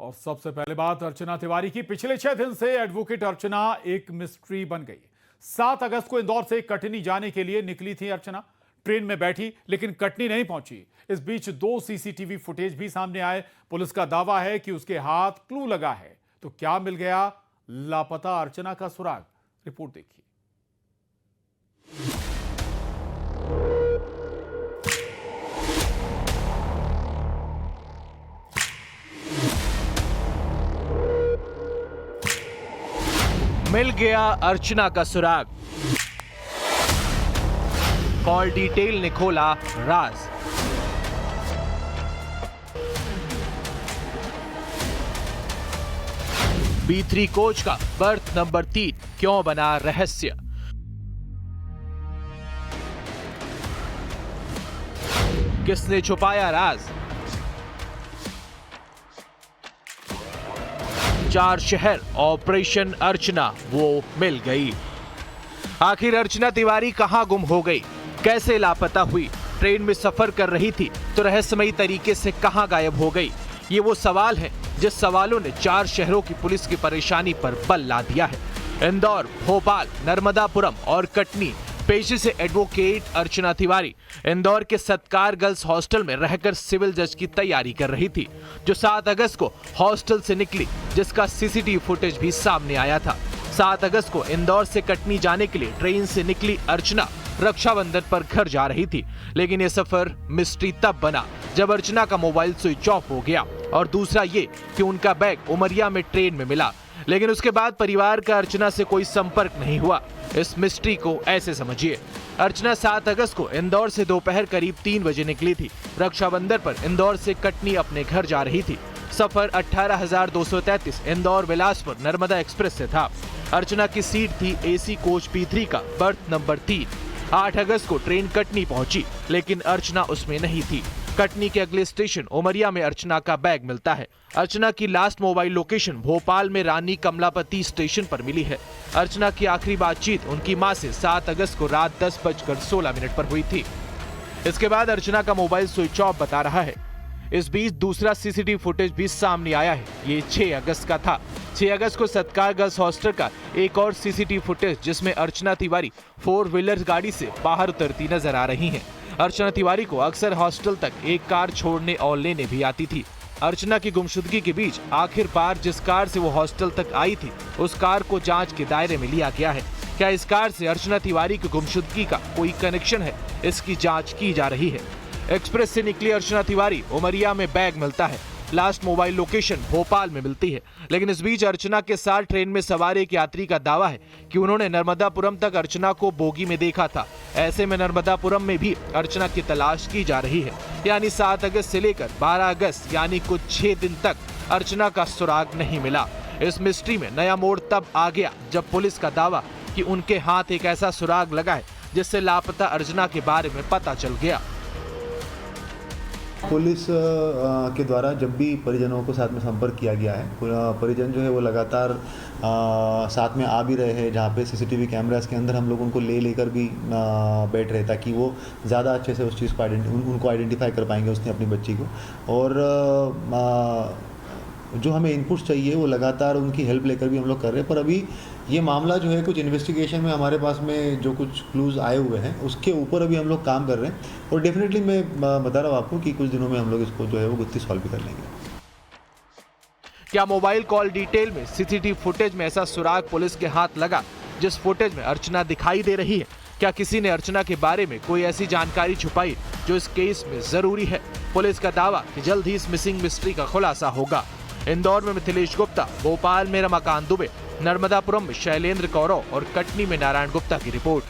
और सबसे पहले बात अर्चना तिवारी की। पिछले 6 दिन से एडवोकेट अर्चना एक मिस्ट्री बन गई। 7 अगस्त को इंदौर से कटनी जाने के लिए निकली थी अर्चना। ट्रेन में बैठी लेकिन कटनी नहीं पहुंची। इस बीच 2 सीसीटीवी फुटेज भी सामने आए। पुलिस का दावा है कि उसके हाथ क्लू लगा है। तो क्या मिल गया लापता अर्चना का सुराग? रिपोर्ट देखिए। मिल गया अर्चना का सुराग। कॉल डिटेल ने खोला राज। B3 कोच का बर्थ नंबर 3 क्यों बना रहस्य? किसने छुपाया राज? 4 शहर ऑपरेशन अर्चना वो मिल गई। आखिर अर्चना तिवारी कहां गुम हो गई, कैसे लापता हुई? ट्रेन में सफर कर रही थी तो रहस्यमयी तरीके से कहां गायब हो गई? ये वो सवाल हैं जिस सवालों ने 4 शहरों की पुलिस की परेशानी पर बल ला दिया है। इंदौर, भोपाल, नर्मदापुरम और कटनी। पेशे से एडवोकेट अर्चना तिवारी इंदौर के सत्कार गर्ल्स हॉस्टल में रहकर सिविल जज की तैयारी कर रही थी, जो 7 अगस्त को हॉस्टल से निकली, जिसका सीसीटीवी फुटेज भी सामने आया था। 7 अगस्त को इंदौर से कटनी जाने के लिए ट्रेन से निकली अर्चना रक्षाबंधन पर घर जा रही थी। लेकिन यह सफर मिस्ट्री तब बना जब अर्चना का मोबाइल स्विच ऑफ हो गया, और दूसरा ये कि उनका बैग उमरिया में ट्रेन में मिला। लेकिन उसके बाद परिवार का अर्चना से कोई संपर्क नहीं हुआ। इस मिस्ट्री को ऐसे समझिए, अर्चना 7 अगस्त को इंदौर से दोपहर करीब 3 बजे निकली थी। रक्षाबंधन पर इंदौर से कटनी अपने घर जा रही थी। सफर 18,233 इंदौर बिलासपुर नर्मदा एक्सप्रेस से था। अर्चना की सीट थी AC कोच B3 का बर्थ नंबर 3। 8 अगस्त को ट्रेन कटनी पहुंची, लेकिन अर्चना उसमें नहीं थी। कटनी के अगले स्टेशन उमरिया में अर्चना का बैग मिलता है। अर्चना की लास्ट मोबाइल लोकेशन भोपाल में रानी कमलापति स्टेशन पर मिली है। अर्चना की आखिरी बातचीत उनकी मां से 7 अगस्त को रात 10:16 पर हुई थी। इसके बाद अर्चना का मोबाइल स्विच ऑफ बता रहा है। इस बीच दूसरा सीसीटीवी फुटेज भी सामने आया है। ये 6 अगस्त का था। 6 अगस्त को सत्कार गर्ल्स हॉस्टल का एक और सीसीटीवी फुटेज, जिसमें अर्चना तिवारी 4 व्हीलर गाड़ी से बाहर उतरती नजर आ रही हैं। अर्चना तिवारी को अक्सर हॉस्टल तक एक कार छोड़ने और लेने भी आती थी। अर्चना की गुमशुदगी के बीच आखिरकार जिस कार से वो हॉस्टल तक आई थी, उस कार को जांच के दायरे में लिया गया है। क्या इस कार से अर्चना तिवारी की गुमशुदगी का कोई कनेक्शन है? इसकी जांच की जा रही है। एक्सप्रेस से निकली अर्चना तिवारी उमरिया में बैग मिलता है। लास्ट मोबाइल लोकेशन भोपाल में मिलती है। लेकिन इस बीच अर्चना के साथ ट्रेन में सवार एक यात्री का दावा है कि उन्होंने नर्मदापुरम तक अर्चना को बोगी में देखा था। ऐसे में नर्मदापुरम में भी अर्चना की तलाश की जा रही है। यानी 7 अगस्त से लेकर 12 अगस्त यानी कुछ 6 दिन तक अर्चना का सुराग नहीं मिला। इस मिस्ट्री में नया मोड़ तब आ गया जब पुलिस का दावा कि उनके हाथ एक ऐसा सुराग लगा है जिससे लापता अर्चना के बारे में पता चल गया। पुलिस के द्वारा जब भी परिजनों को साथ में संपर्क किया गया है, परिजन जो है वो लगातार साथ में आ भी रहे हैं। जहाँ पे सीसीटीवी कैमरास के अंदर हम लोग उनको लेकर भी बैठ रहे, ताकि वो ज़्यादा अच्छे से उस चीज़ को उनको आइडेंटिफाई कर पाएंगे, उसने अपनी बच्ची को। और जो हमें इनपुट्स चाहिए वो लगातार उनकी हेल्प लेकर भी हम लोग कर रहे हैं। पर अभी ये मामला जो है कुछ इन्वेस्टिगेशन में हमारे पास में जो कुछ क्लूज आए हुए हैं, उसके ऊपर अभी हम लोग काम कर रहे हैं। और डेफिनेटली मैं बता रहा हूँ आपको कि कुछ दिनों में हम लोग इसको जो है वो गुत्थी सॉल्व भी कर लेंगे। क्या मोबाइल कॉल डिटेल में सीसीटीवी फुटेज में ऐसा सुराग पुलिस के हाथ लगा जिस फुटेज में अर्चना दिखाई दे रही है? क्या किसी ने अर्चना के बारे में कोई ऐसी जानकारी छुपाई जो इस केस में जरूरी है? पुलिस का दावा कि जल्द ही इस मिसिंग मिस्ट्री का खुलासा होगा। इंदौर में मिथिलेश गुप्ता, भोपाल में रमाकांत दुबे, नर्मदापुरम में शैलेंद्र कौरव और कटनी में नारायण गुप्ता की रिपोर्ट।